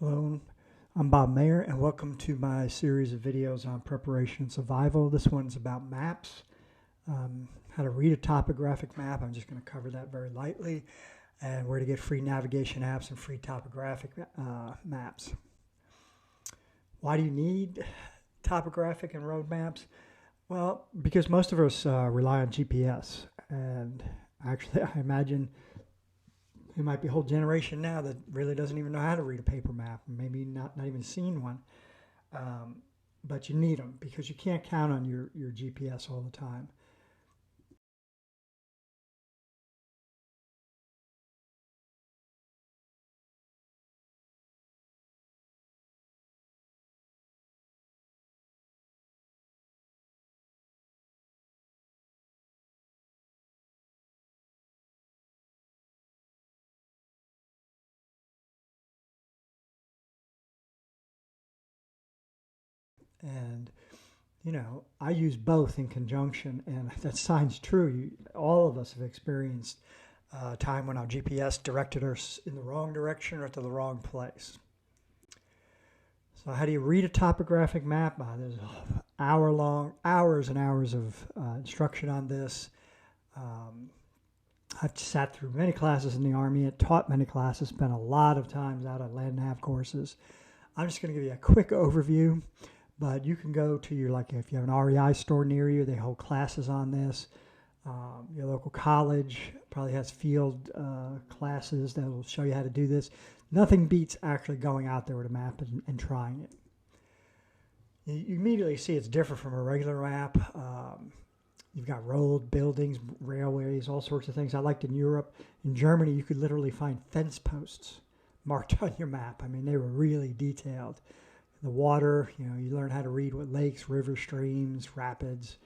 Hello, I'm Bob Mayer, and welcome to my series of videos on preparation and survival. This one's about maps, how to read a topographic map. I'm just going to cover that very lightly, and where to get free navigation apps and free topographic maps. Why do you need topographic and road maps? Well, because most of us rely on GPS, and actually I imagine there might be a whole generation now that really doesn't even know how to read a paper map, maybe not even seen one. But you need them because you can't count on your GPS all the time. And, I use both in conjunction, and that sign's true. All of us have experienced a time when our GPS directed us in the wrong direction or to the wrong place. So how do you read a topographic map? There's hours and hours of instruction on this. I've sat through many classes in the Army, taught many classes, spent a lot of times out at land nav courses. I'm just going to give you a quick overview, but you can go to if you have an REI store near you, they hold classes on this. Your local college probably has field classes that will show you how to do this. Nothing beats actually going out there with a map and trying it. You immediately see it's different from a regular map. You've got road, buildings, railways, all sorts of things. I liked in Europe. In Germany, you could literally find fence posts marked on your map. I mean, they were really detailed. The water, you learn how to read what lakes, rivers, streams, rapids,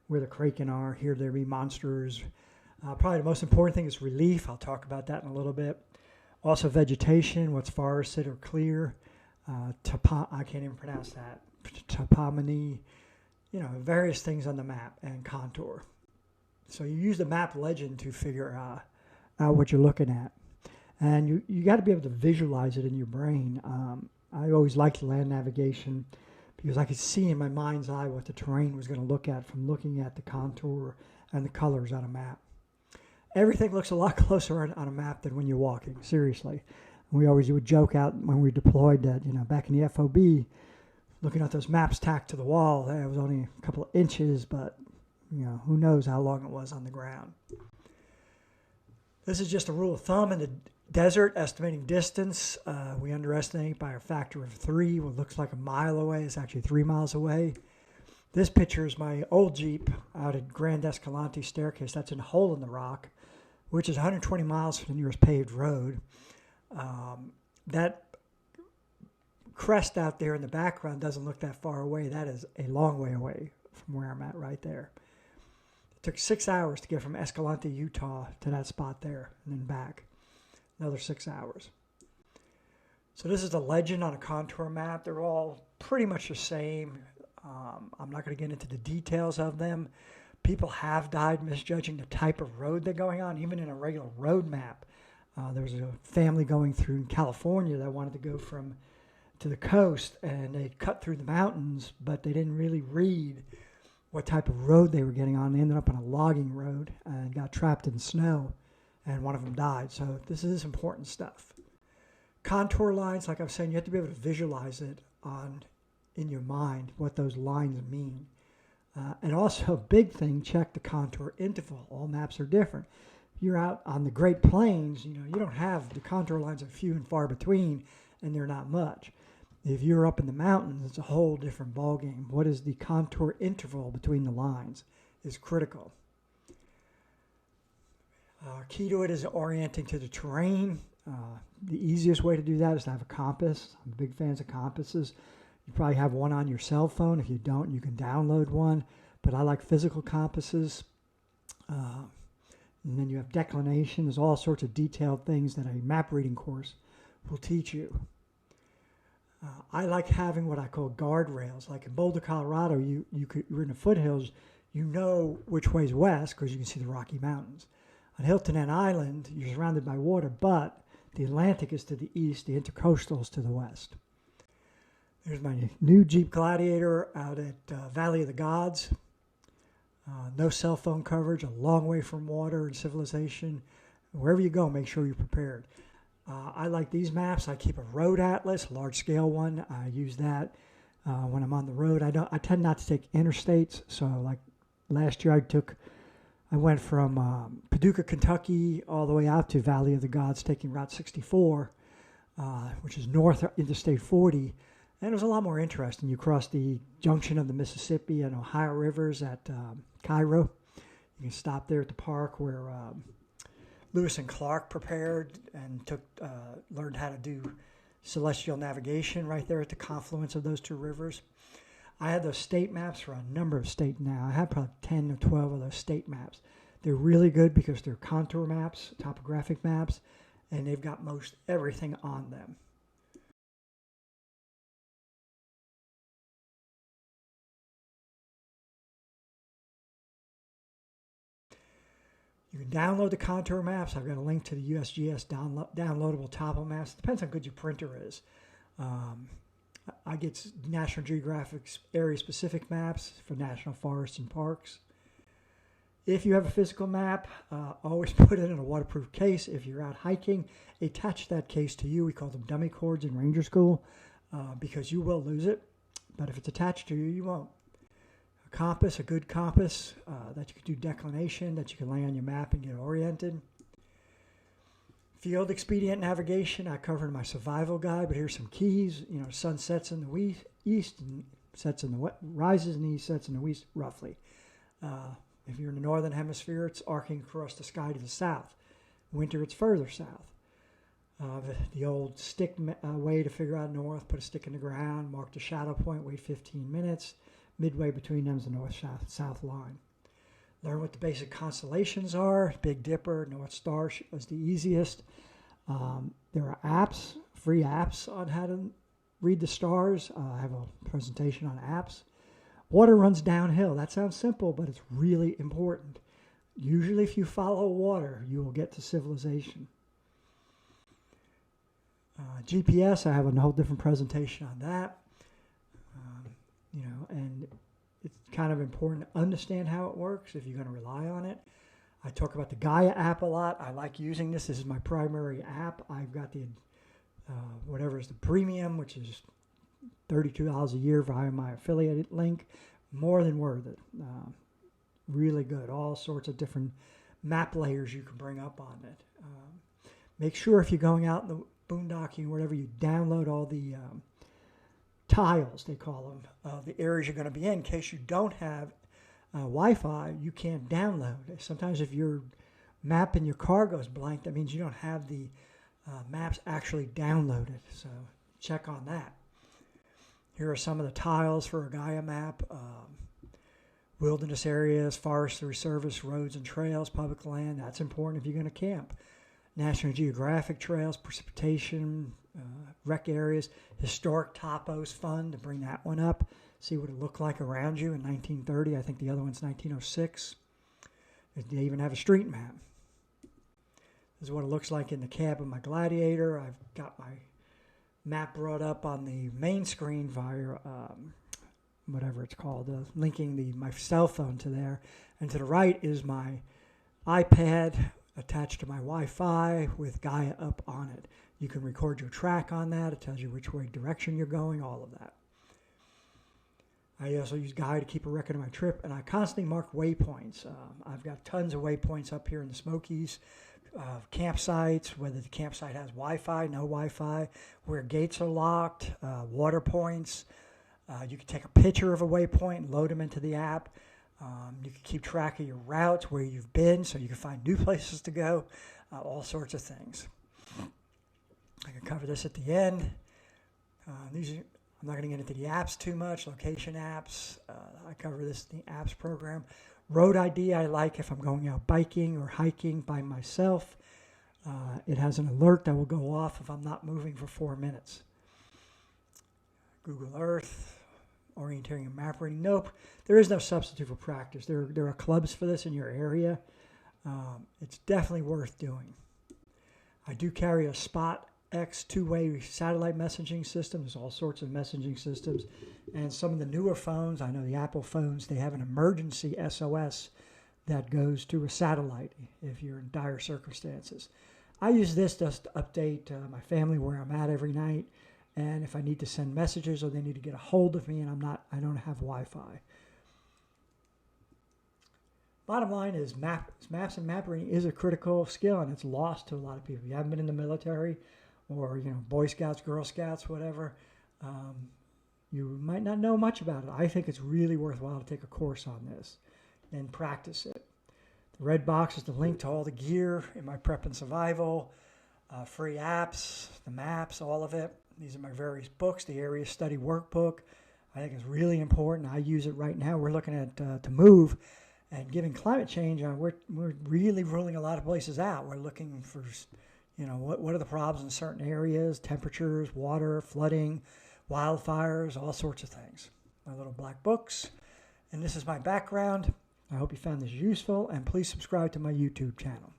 where the kraken are. Here there be monsters. Probably the most important thing is relief. I'll talk about that in a little bit. Also vegetation, what's forested or clear. I can't even pronounce that. Toponymy, various things on the map and contour. So you use the map legend to figure out what you're looking at. And you got to be able to visualize it in your brain. I always liked land navigation because I could see in my mind's eye what the terrain was going to look at from looking at the contour and the colors on a map. Everything looks a lot closer on a map than when you're walking, seriously. We always would joke out when we deployed that, back in the FOB, looking at those maps tacked to the wall, it was only a couple of inches, but, who knows how long it was on the ground. This is just a rule of thumb in the desert, estimating distance. We underestimate by a factor of 3. What looks like a mile away is actually 3 miles away. This picture is my old Jeep out at Grand Escalante Staircase. That's in a hole in the rock, which is 120 miles from the nearest paved road. That crest out there in the background doesn't look that far away. That is a long way away from where I'm at right there. It took 6 hours to get from Escalante, Utah to that spot there and then back. Another 6 hours. So this is the legend on a contour map. They're all pretty much the same. I'm not going to get into the details of them. People have died misjudging the type of road they're going on, even in a regular road map. There was a family going through California that wanted to go to the coast, and they cut through the mountains, but they didn't really read what type of road they were getting on. They ended up on a logging road and got trapped in snow, and one of them died. So this is important stuff. Contour lines, like I was saying, you have to be able to visualize it in your mind, what those lines mean. And also, a big thing, check the contour interval. All maps are different. If you're out on the Great Plains, you don't have the contour lines are few and far between, and they're not much. If you're up in the mountains, it's a whole different ballgame. What is the contour interval between the lines is critical. Key to it is orienting to the terrain. The easiest way to do that is to have a compass. I'm big fans of compasses. You probably have one on your cell phone. If you don't, you can download one. But I like physical compasses. And then you have declination. There's all sorts of detailed things that a map reading course will teach you. I like having what I call guardrails. Like in Boulder, Colorado, you're in the foothills. You know which way is west because you can see the Rocky Mountains. On Hilton Head Island, you're surrounded by water, but The Atlantic is to the east, the Intercoastal is to the west. There's my new Jeep Gladiator out at Valley of the Gods. No cell phone coverage, a long way from water and civilization. Wherever you go, make sure you're prepared. I like these maps. I keep a road atlas, a large scale one. I use that when I'm on the road. I tend not to take interstates. So like last year I went from Paducah, Kentucky, all the way out to Valley of the Gods, taking Route 64, which is north of Interstate 40. And it was a lot more interesting. You cross the junction of the Mississippi and Ohio rivers at Cairo. You can stop there at the park where Lewis and Clark prepared and learned how to do celestial navigation right there at the confluence of those two rivers. I had those state maps for a number of states now. I have probably 10 or 12 of those state maps. They're really good because they're contour maps, topographic maps, and they've got most everything on them. You can download the contour maps. I've got a link to the USGS downloadable topo maps. It depends how good your printer is. I get National Geographic's area-specific maps for national forests and parks. If you have a physical map, always put it in a waterproof case. If you're out hiking, attach that case to you. We call them dummy cords in Ranger School because you will lose it. But if it's attached to you, you won't. Compass, a good compass that you can do declination, that you can lay on your map and get oriented. Field expedient navigation, I cover in my survival guide, but here's some keys. You know, sun sets in the east and sets in the west, rises in the east, sets in the west, roughly. If you're in the northern hemisphere, it's arcing across the sky to the south. Winter, it's further south. The old stick way to figure out north, put a stick in the ground, mark the shadow point, wait 15 minutes. Midway between them is the north-south line. Learn what the basic constellations are. Big Dipper, North Star is the easiest. There are apps, free apps on how to read the stars. I have a presentation on apps. Water runs downhill. That sounds simple, but it's really important. Usually if you follow water, you will get to civilization. GPS, I have a whole different presentation on that. And it's kind of important to understand how it works if you're going to rely on it. I talk about the Gaia app a lot. I like using this. This is my primary app. I've got the, whatever is the premium, which is $32 a year via my affiliate link. More than worth it. Really good. All sorts of different map layers you can bring up on it. Make sure if you're going out in the boondocking or whatever, you download all the tiles, they call them, the areas you're going to be in case you don't have Wi-Fi, you can't download. Sometimes if your map in your car goes blank, that means you don't have the maps actually downloaded. So check on that. Here are some of the tiles for a Gaia map. Wilderness areas, forestry service, roads and trails, public land. That's important if you're going to camp. National Geographic trails, precipitation, rec areas, historic topos, fun to bring that one up. See what it looked like around you in 1930. I think the other one's 1906. They even have a street map. This is what it looks like in the cab of my Gladiator. I've got my map brought up on the main screen via whatever it's called, linking my cell phone to there. And to the right is my iPad attached to my Wi-Fi with Gaia up on it. You can record your track on that. It tells you which way direction you're going, all of that. I also use Gaia to keep a record of my trip, and I constantly mark waypoints. I've got tons of waypoints up here in the Smokies, campsites, whether the campsite has Wi-Fi, no Wi-Fi, where gates are locked, water points. You can take a picture of a waypoint and load them into the app. You can keep track of your routes, where you've been, so you can find new places to go, all sorts of things. I can cover this at the end. I'm not going to get into the apps too much, location apps. I cover this in the apps program. Road ID I like if I'm going out biking or hiking by myself. It has an alert that will go off if I'm not moving for 4 minutes. Google Earth, orienteering and map reading. Nope, there is no substitute for practice. There are clubs for this in your area. It's definitely worth doing. I do carry a Spot X two-way satellite messaging system. There's all sorts of messaging systems. And some of the newer phones, I know the Apple phones, they have an emergency SOS that goes to a satellite if you're in dire circumstances. I use this just to update my family where I'm at every night, and if I need to send messages or they need to get a hold of me and I don't have Wi-Fi. Bottom line is maps and map reading is a critical skill, and it's lost to a lot of people. You haven't been in the military, or Boy Scouts, Girl Scouts, whatever. You might not know much about it. I think it's really worthwhile to take a course on this and practice it. The red box is the link to all the gear in my prep and survival, free apps, the maps, all of it. These are my various books, the area study workbook. I think it's really important. I use it right now. We're looking at to move, and given climate change, we're really ruling a lot of places out. We're looking for, what are the problems in certain areas, temperatures, water, flooding, wildfires, all sorts of things. My little black books. And this is my background. I hope you found this useful, and please subscribe to my YouTube channel.